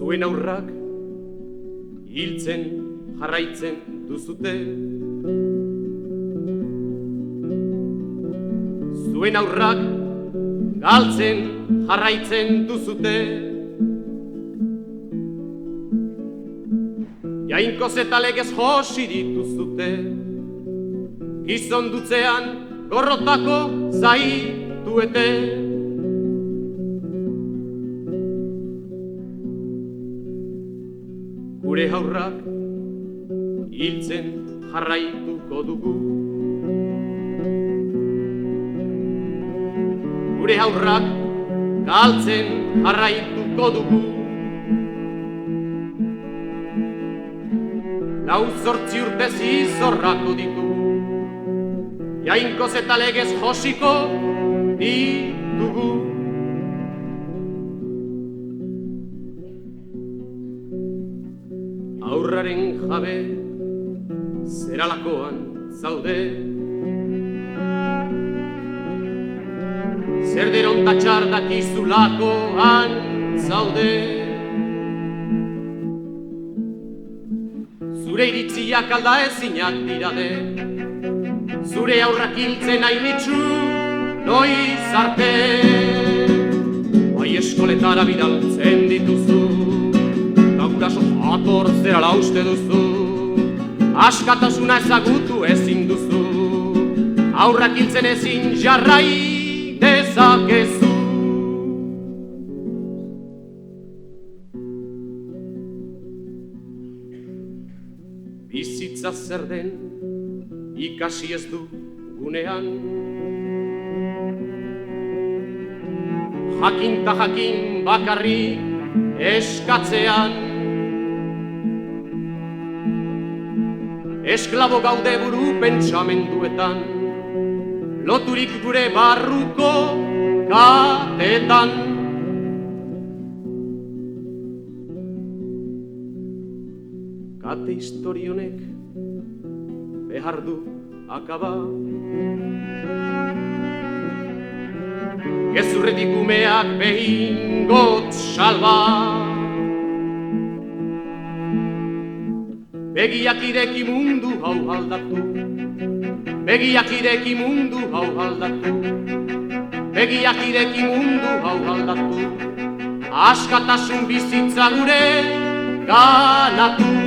Zuen aurrak hiltzen jarraitzen duzute. Zuen aurrak galtzen jarraitzen duzute. Jainkoz eta legez josi dituzute. Gizon dutzean gorrotako zaituete. Gure aurrak hiltzen jarraituko dugu. Gure aurrak galtzen jarraituko dugu. Lau zortzi urte zizorrako ditu, jainkoz eta legez josiko ditugu. Aurraren jabe zeralakoan zaude. Zer deron tatxar dakizulakoan zaude. Zure iritziak alda ezinak dirade. Zure aurrak hiltzen hainitzu noiz arte. Bai eskoletara bidaltzen dituzu, eta guraso jator zerala uste duzu. Askatasuna ezagutu ezin duzu, aurrak hiltzen ezin jarrai dezakezu. Bizitza zer den ikasi ez du gunean. Jakin ta jakin bakarrik eskatzean. Esklabo gaude buru pentsamenduetan, loturik gure barruko katetan. Kate historionek behar du akaba. Gezurretik umeak behingot salba. Begiak ireki mundu hau aldatu. Begiak ireki mundu hau aldatu. Begiak ireki mundu hau aldatu. Askatasun bizitza gure ganatu.